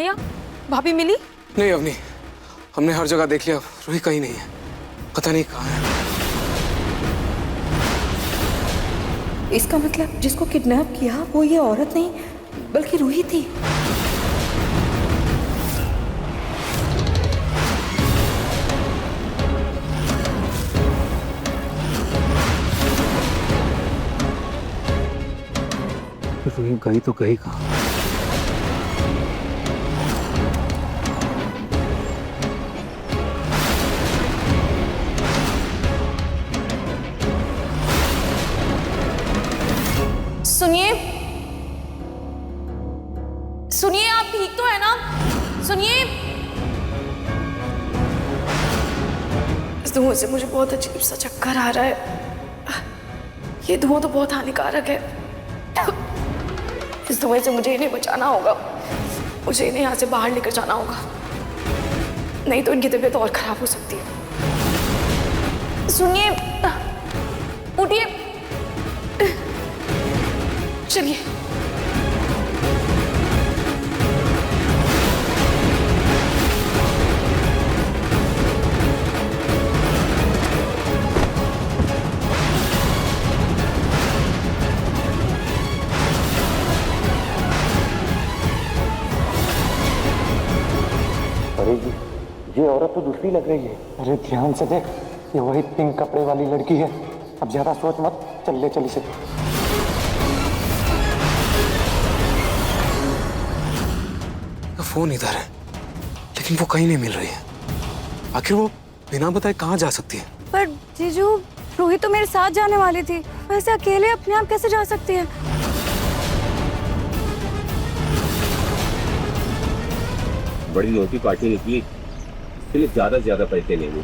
भैया भाभी मिली? नहीं अवनी, हमने हर जगह देख लिया, रूही कहीं नहीं है, पता नहीं कहाँ है। इसका मतलब जिसको किडनैप किया वो ये औरत नहीं बल्कि रूही थी। रूही गई तो गई कहाँ? सुनिए सुनिए, आप ठीक तो है ना? सुनिए, इस धुआं से मुझे बहुत अजीब सा चक्कर आ रहा है। ये धुआं तो बहुत हानिकारक है। इस धुएं से मुझे इन्हें बचाना होगा, मुझे इन्हें यहाँ से बाहर लेकर जाना होगा, नहीं तो इनकी तबीयत और खराब हो सकती है। सुनिए, उठिए, चलिए। अरे ये औरत तो दूसरी लग रही है। अरे ध्यान से देख, ये वही पिंक कपड़े वाली लड़की है। अब ज्यादा सोच मत, चल ले चल इसे। फोन इधर है लेकिन वो कहीं नहीं मिल रही है। आखिर वो बिना बताए कहाँ जा सकती है? पर जीजू, रूही तो मेरे साथ जाने वाली थी, वैसे अकेले अपने आप कैसे जा सकती है? बड़ी मोटी पार्टी निकली, इसके लिए ज्यादा से ज्यादा पैसे लेंगे।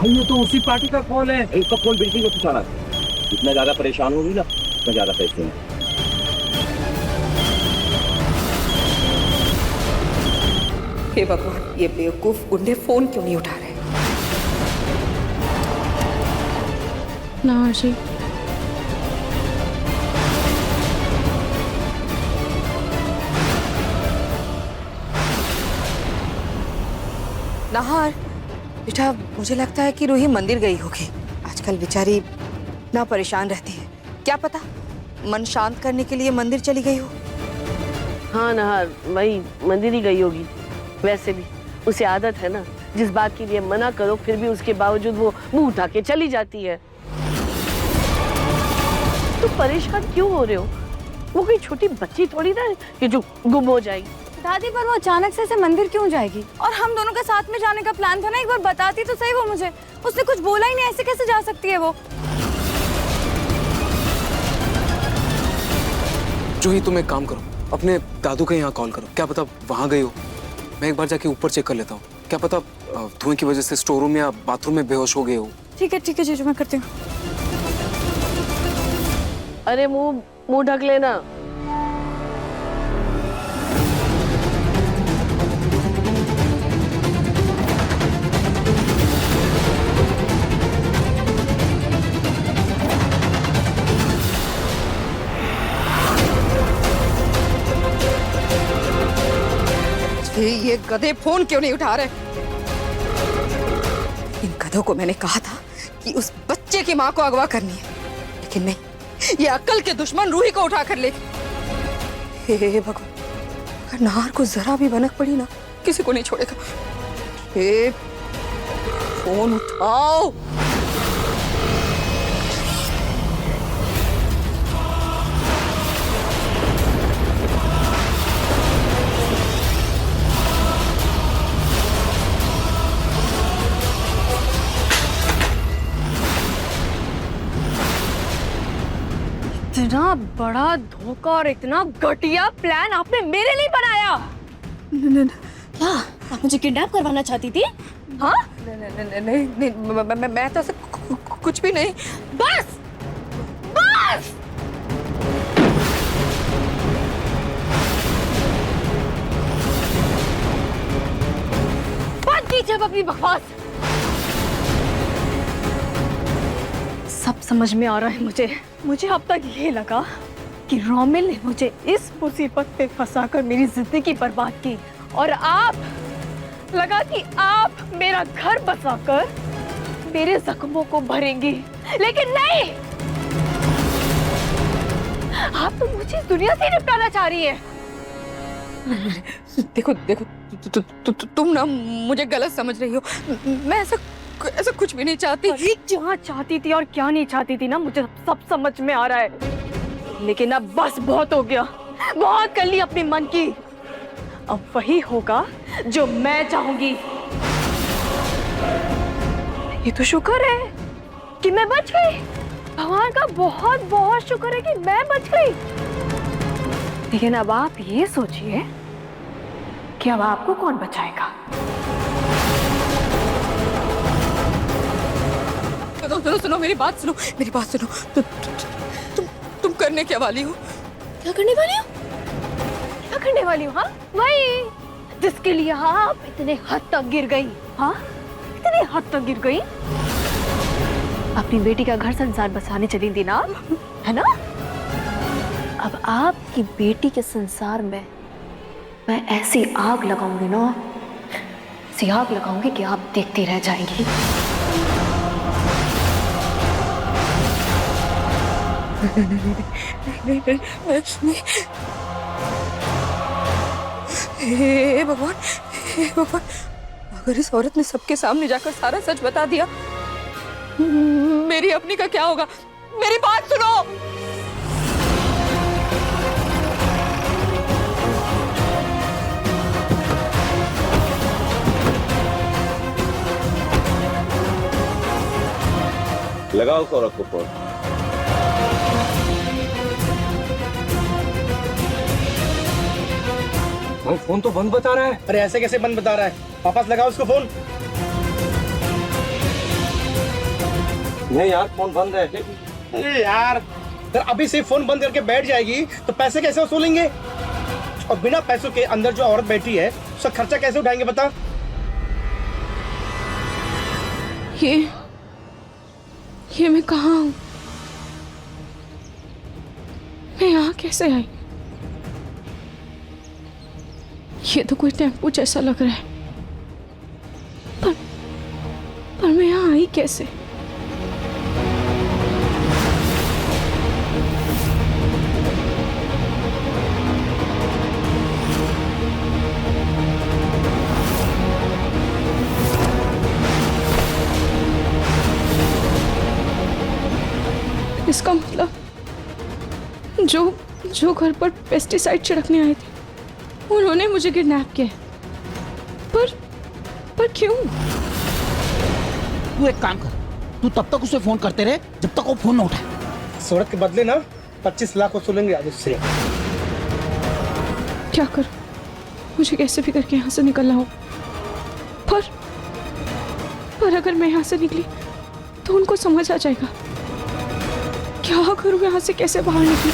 ये तो उसी पार्टी का कॉल है। इसका कॉल बिल्कुल मत उठाना, जितना ज्यादा परेशान होगी ना उतना ज्यादा पैसे हैं। हे भगवान, ये बेवकूफ गुंडे फोन क्यों नहीं उठा रहे? ना जी, नाहर बेटा, मुझे लगता है कि रूही मंदिर गई होगी। आजकल बेचारी ना परेशान रहती है, क्या पता मन शांत करने के लिए मंदिर चली गई हो। हाँ नहार, वही मंदिर ही गई होगी। वैसे भी उसे आदत है ना, जिस बात के लिए मना करो फिर भी उसके बावजूद वो मुंह उठा के चली जाती है। तो परेशान क्यों हो रहे हो? वो कोई छोटी बच्ची थोड़ी ना कि जो गुम हो जाएगी। दादी, पर वो अचानक से ऐसे मंदिर क्यों जाएगी? और हम दोनों का साथ में जाने का प्लान था ना, एक बार बताती तो सही वो मुझे। उसने कुछ बोला ही नहीं, ऐसे कैसे जा सकती है वो? जूही, तुम एक काम करो, अपने दादू के यहाँ कॉल करो, क्या पता वहां गई हो। मैं एक बार जाके ऊपर चेक कर लेता हूँ, क्या पता धुएं की वजह से स्टोर रूम या बाथरूम में बेहोश हो गए हो। ठीक है जीजू, मैं करती हूँ। अरे मुंह ढक लेना। ये गधे फोन क्यों नहीं उठा रहे? इन गधों को मैंने कहा था कि उस बच्चे की माँ को अगवा करनी है, लेकिन नहीं, ये अक्ल के दुश्मन रूही को उठा कर ले। हे भगवान, अगर नाहर को जरा भी भनक पड़ी ना, किसी को नहीं छोड़ेगा। हे फोन उठाओ। इतना बड़ा धोखा और इतना घटिया प्लान आपने मेरे लिए बनाया। क्या आप मुझे किडनैप करवाना चाहती थी? हाँ? नहीं, मैं तो ऐसा कुछ भी नहीं। बस बस, बंद कीजिए अपनी बकवास। सब समझ में आ रहा है मुझे अब तक ये लगा कि रोमिल ने मुझे इस मुसीबत पे फंसाकर मेरी जिंदगी बर्बाद की और आप लगा कि आप मेरा घर बसाकर मेरे जख्मों को भरेंगी, लेकिन नहीं, आप तो मुझे इस दुनिया से निपटाना चाह रही है। देखो देखो तुम ना मुझे गलत समझ रही हो। मैं ऐसा कुछ भी नहीं चाहती। अरे क्या चाहती थी और क्या नहीं चाहती थी ना, मुझे सब समझ में आ रहा है। लेकिन अब बस बहुत हो गया, बहुत कर ली अपने मन की। अब वही होगा जो मैं चाहूंगी। ये तो शुक्र है कि मैं बच गई। भगवान का बहुत बहुत शुक्र है कि मैं बच गई। लेकिन अब आप ये सोचिए कि अब आपको कौन बचाएगा। सुनो मेरी बात सुनो, मेरी बात सुनो। तुम करने क्या वाली हो? क्या करने वाली हो? क्या करने वाली हो? हाँ, वही जिसके लिए आप इतने हद तक गिर गई। हाँ, इतने हद तक गिर गई। अपनी बेटी का घर संसार बसाने चली थी ना, है ना? अब आपकी बेटी के संसार में मैं ऐसी आग लगाऊंगी ना, ऐसी आग लगाऊंगी कि आप देखती रह जाएंगी। नहीं। हे भगवान, हे भगवान, अगर इस औरत ने सबके सामने जाकर सारा सच बता दिया, मेरी अपनी का क्या होगा? मेरी बात सुनो। लगाओ सौरभ को फोन। फोन तो बंद बता रहा है। अरे ऐसे कैसे बंद बता रहा है? वापस लगाओ उसको फोन। नहीं यार, फोन बंद है। अरे यार, अगर अभी से फोन बंद करके बैठ जाएगी तो पैसे कैसे वसूलेंगे? और बिना पैसों के अंदर जो औरत बैठी है उसका खर्चा कैसे उठाएंगे बता? ये मैं कहाँ हूँ? मैं यहाँ कैसे आई? ये तो कोई टेम्पो जैसा लग रहा है, पर मैं यहाँ आई कैसे? इसका मतलब जो घर पर पेस्टिसाइड छिड़कने आए थे उन्होंने मुझे किडनैप किया। पर क्यों? तू एक काम कर, तू तब तक उसे फोन करते रहे जब तक वो फोन न उठाए। सूरत के बदले ना 25 लाख वसूलेंगे आज उससे। क्या करूं? मुझे कैसे भी करके यहाँ से निकलना हो। पर अगर मैं यहाँ से निकली तो उनको समझ आ जाएगा। क्या करूं? यहाँ से कैसे बाहर निकलूं?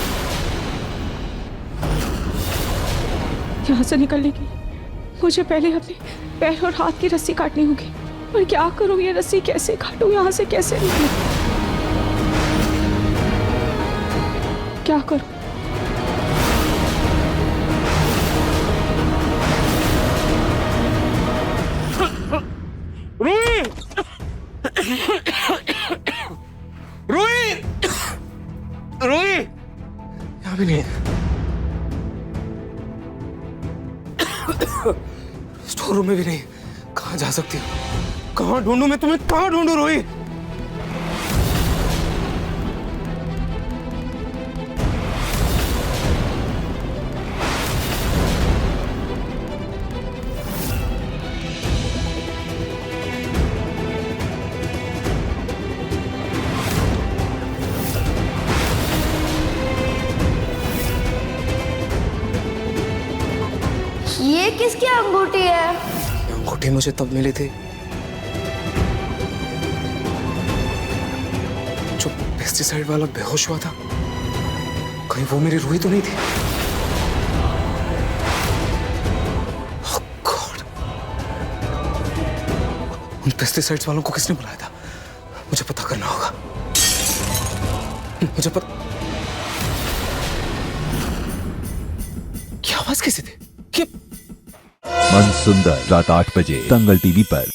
यहाँ से निकलने के लिए मुझे पहले अपने पैर और हाथ की रस्सी काटनी होगी। पर क्या करूं? ये रस्सी कैसे काटूं? यहाँ से कैसे निकलूं? क्या करूं? रूही, यहाँ भी नहीं है। स्टोर रूम में भी नहीं। कहाँ जा सकती हूँ? कहाँ ढूंढूं मैं तुम्हें? कहाँ ढूंढूं रोही? ये किसकी अंगूठी है? अंगूठी मुझे तब मिली थी जो पेस्टिसाइड वाला बेहोश हुआ था। कहीं वो मेरी रूही तो नहीं थी? Oh God! उन पेस्टिसाइड्स वालों को किसने बुलाया था? मुझे पता करना होगा। मुझे पता आवाज कैसे थे? ये मन सुंदर रात 8 बजे दंगल टीवी पर।